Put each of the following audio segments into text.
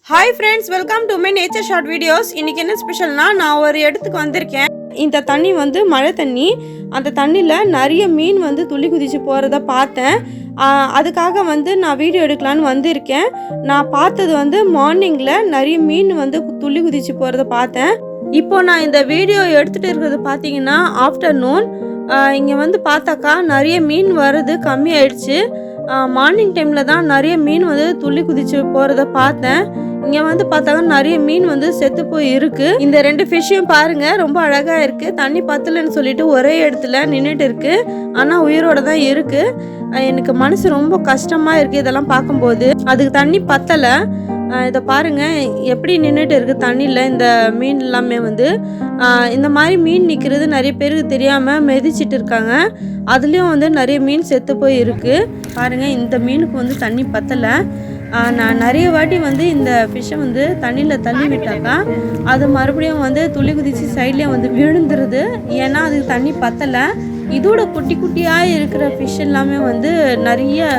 Hi friends, welcome to my nature short videos. இன்றைக்கி என்ன ஸ்பெஷல்னா, நான் ஒரு இடத்துக்கு வந்திருக்கேன். இந்த தண்ணி வந்து மழை தண்ணி. அந்த தண்ணியில் நிறைய மீன் வந்து துள்ளி குதித்து போகிறத பார்த்தேன். அதுக்காக வந்து நான் வீடியோ எடுக்கலான்னு வந்திருக்கேன். நான் பார்த்தது வந்து மார்னிங்கில் நிறைய மீன் வந்து துள்ளி குதித்து போகிறத பார்த்தேன். இப்போ நான் இந்த வீடியோ எடுத்துகிட்டு இருக்கிறது பார்த்தீங்கன்னா ஆஃப்டர்நூன். இங்கே வந்து பார்த்தாக்கா நிறைய மீன் வர்றது கம்மியாயிடுச்சு. மார்னிங் டைமில் தான் நிறைய மீன் வந்து துள்ளி குதித்து போகிறத பார்த்தேன். இங்கே வந்து பார்த்தாங்க நிறைய மீன் வந்து செத்து போய் இருக்குது. இந்த ரெண்டு ஃபிஷ்ஷையும் பாருங்கள், ரொம்ப அழகாக இருக்குது. தண்ணி பத்தலைன்னு சொல்லிட்டு ஒரே இடத்துல நின்றுட்டு இருக்குது. ஆனால் உயிரோட தான் இருக்குது. எனக்கு மனசு ரொம்ப கஷ்டமாக இருக்குது இதெல்லாம் பார்க்கும்போது. அதுக்கு தண்ணி பத்தலை. இதை பாருங்கள் எப்படி நின்றுட்டு இருக்குது தண்ணியில். இந்த மீன் எல்லாமே வந்து இந்த மாதிரி மீன் நிற்கிறது நிறைய பேருக்கு தெரியாமல் மிதிச்சிட்டு இருக்காங்க. அதுலேயும் வந்து நிறைய மீன் செத்து போய் இருக்குது. பாருங்கள், இந்த மீனுக்கு வந்து தண்ணி பத்தலை. நான் நிறைய வாட்டி வந்து இந்த ஃபிஷ்ஷை வந்து தண்ணியில் தள்ளி விட்டாக்கா அது மறுபடியும் வந்து துள்ளி குதிச்சு சைட்லேயே வந்து விழுந்துருது. ஏன்னா அதுக்கு தண்ணி பத்தலை. இதோட குட்டி குட்டியாக இருக்கிற ஃபிஷ் எல்லாமே வந்து நிறைய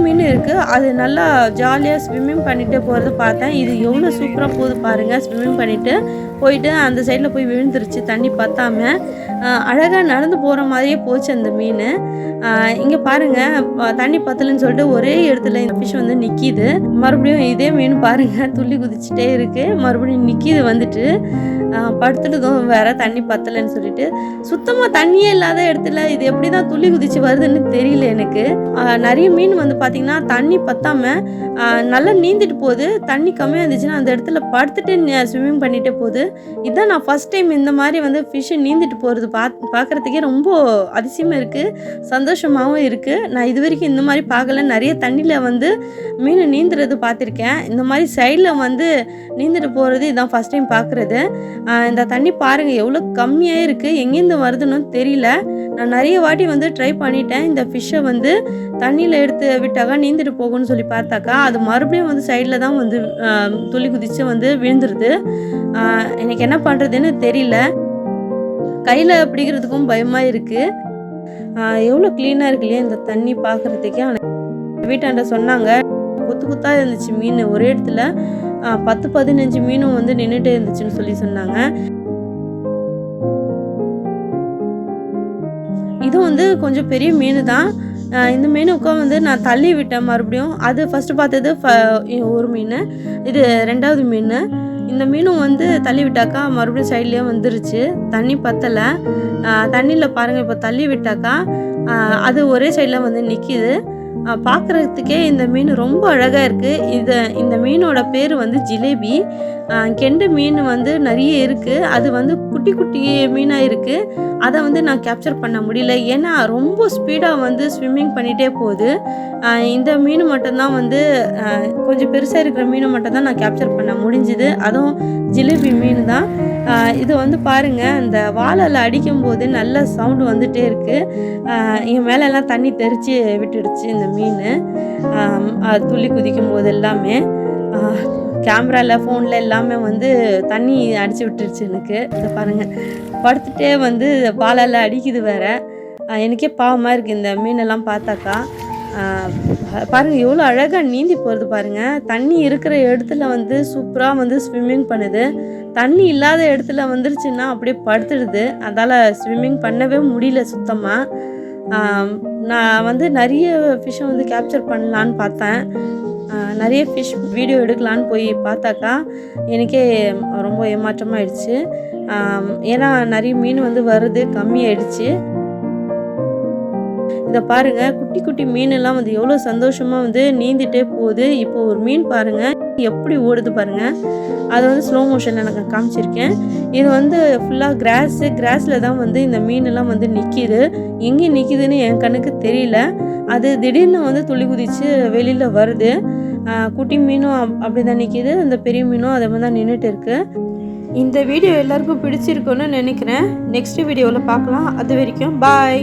மீன் இருக்குது. அது நல்லா ஜாலியாக ஸ்விம்மிங் பண்ணிகிட்டே போகிறத பார்த்தேன். இது எவ்வளோ சூப்பராக போகுது பாருங்கள். ஸ்விம்மிங் பண்ணிவிட்டு போயிட்டு அந்த சைடில் போய் விழுந்துருச்சு தண்ணி பற்றாமல். அழகாக நடந்து போகிற மாதிரியே போச்சு அந்த மீன். இங்கே பாருங்கள், தண்ணி பத்தலைன்னு சொல்லிட்டு ஒரே இடத்துல இந்த ஃபிஷ் வந்து நிற்கிது. மறுபடியும் இதே மீன் பாருங்கள் துள்ளி குதிச்சுட்டே இருக்குது. மறுபடியும் நிற்கிது வந்துட்டு படுத்துட்டதும் வேற தண்ணி பத்தலைன்னு சொல்லிட்டு. சுத்தமாக தண்ணியே இல்லாத இடத்துல இது எப்படி தான் துள்ளி குதிச்சு வருதுன்னு தெரியல எனக்கு. நிறைய மீன் வந்து பார்த்திங்கன்னா தண்ணி பற்றாமல் நல்லா நீந்திட்டு போகுது. தண்ணி கம்மியாக இருந்துச்சுன்னா அந்த இடத்துல படுத்துட்டு ஸ்விம்மிங் பண்ணிகிட்டே போகுது. இதுதான் நான் ஃபஸ்ட் டைம் இந்த மாதிரி வந்து ஃபிஷ்ஷை நீந்திட்டு போகிறது பார்க்குறதுக்கே ரொம்ப அதிசயமாக இருக்குது, சந்தோஷமாகவும் இருக்குது. நான் இது வரைக்கும் இந்த மாதிரி பார்க்கல. நிறைய தண்ணியில் வந்து மீன் நீந்துறது பார்த்துருக்கேன். இந்த மாதிரி சைடில் வந்து நீந்திட்டு போகிறது இதுதான் ஃபஸ்ட் டைம் பார்க்குறது. இந்த தண்ணி பாருங்கள் எவ்வளோ கம்மியாக இருக்குது, எங்கேருந்து வருதுன்னு தெரியல. நான் நிறைய வாட்டி வந்து ட்ரை பண்ணிட்டேன். இந்த ஃபிஷ்ஷை வந்து தண்ணியில் எடுத்து விட்டாக்கா நீந்திட்டு போகும்னு சொல்லி பார்த்தாக்கா அது மறுபடியும் வந்து சைடில் தான் வந்து துள்ளி குதிச்சு வந்து விழுந்துருது. எனக்கு என்ன பண்ணுறதுன்னு தெரியல. கையில் பிடிக்கிறதுக்கும் பயமாக இருக்குது. எவ்வளோ க்ளீனாக இருக்கு இல்லையா இந்த தண்ணி பார்க்குறதுக்கே. வீட்டாண்ட சொன்னாங்க கொத்து குத்தாக இருந்துச்சு மீன். ஒரே இடத்துல 10-15 மீனும் வந்து நின்றுட்டே இருந்துச்சுன்னு சொல்லி சொன்னாங்க. இது வந்து கொஞ்சம் பெரிய மீன் தான். இந்த மீனுக்கும் வந்து நான் தள்ளி விட்டேன் மறுபடியும். அது ஃபஸ்ட்டு பார்த்தது ஒரு மீன், இது ரெண்டாவது மீன். இந்த மீனும் வந்து தள்ளி விட்டாக்கா மறுபடியும் சைட்லேயே வந்துருச்சு. தண்ணி பத்தலை. தண்ணியில் பாருங்கள், இப்போ தள்ளி விட்டாக்கா அது ஒரே சைடில் வந்து நிற்கிது. பார்க்குறதுக்கே இந்த மீன் ரொம்ப அழகாக இருக்குது. இந்த மீனோட பேர் வந்து ஜிலேபி. கெண்டை மீன் வந்து நிறைய இருக்குது. அது வந்து குட்டி குட்டி மீனாக இருக்குது. அதை வந்து நான் கேப்சர் பண்ண முடியல. ஏன்னா ரொம்ப ஸ்பீடாக வந்து ஸ்விம்மிங் பண்ணிகிட்டே போகுது. இந்த மீன் மட்டும்தான் வந்து கொஞ்சம் பெருசாக இருக்கிற மீனை மட்டும்தான் நான் கேப்சர் பண்ண முடிஞ்சுது. அதுவும் ஜிலேபி மீன் தான். இது வந்து பாருங்கள், இந்த வாழை அடிக்கும்போது நல்ல சவுண்டு வந்துகிட்டே இருக்குது. என் மேலெல்லாம் தண்ணி தெரிச்சு விட்டுடுச்சு இந்த மீன் துள்ளி குதிக்கும் போது. எல்லாமே கேமராவில் ஃபோனில் எல்லாமே வந்து தண்ணி அடித்து விட்டுருச்சு எனக்கு. இதை பாருங்கள், படுத்துகிட்டே வந்து வாழை அடிக்குது வேறு. எனக்கே பாவமாக இருக்குது இந்த மீனெல்லாம் பார்த்தாக்கா. பாருங்கள் எவ்வளோ அழகாக நீந்தி போகிறது பாருங்கள். தண்ணி இருக்கிற இடத்துல வந்து சூப்பராக வந்து ஸ்விம்மிங் பண்ணுது. தண்ணி இல்லாத இடத்துல வந்துருச்சுன்னா அப்படியே படுத்துடுது. அதால் ஸ்விம்மிங் பண்ணவே முடியல சுத்தமாக. நான் வந்து நிறைய ஃபிஷ்ஷை வந்து கேப்சர் பண்ணலான்னு பார்த்தேன். நிறைய ஃபிஷ் வீடியோ எடுக்கலான்னு போய் பார்த்தாக்கா எனக்கே ரொம்ப ஏமாற்றமாகிடுச்சு. ஏன்னா நிறைய மீன் வந்து வருது கம்மியாயிடுச்சு. இதை பாருங்கள், குட்டி குட்டி மீனெல்லாம் வந்து எவ்வளோ சந்தோஷமாக வந்து நீந்திட்டே போகுது. இப்போ ஒரு மீன் பாருங்கள் எப்படி ஓடுது பாருங்கள். அது வந்து ஸ்லோ மோஷனில் எனக்கு காமிச்சிருக்கேன். இது வந்து ஃபுல்லாக கிராஸில் தான் வந்து இந்த மீனெல்லாம் வந்து நிற்கிது. எங்கே நிற்கிதுன்னு என் கண்ணுக்கு தெரியல. அது திடீர்னு வந்து துள்ளி குதித்து வெளியில் வருது. குட்டி மீனும் அப்படி தான் நிற்கிது, அந்த பெரிய மீனும் அதே மாதிரி தான் நின்றுட்டு இருக்குது. இந்த வீடியோ எல்லாருக்கும் பிடிச்சிருக்குன்னு நினைக்கிறேன். நெக்ஸ்ட் வீடியோவில் பார்க்கலாம். அது வரைக்கும் பாய்.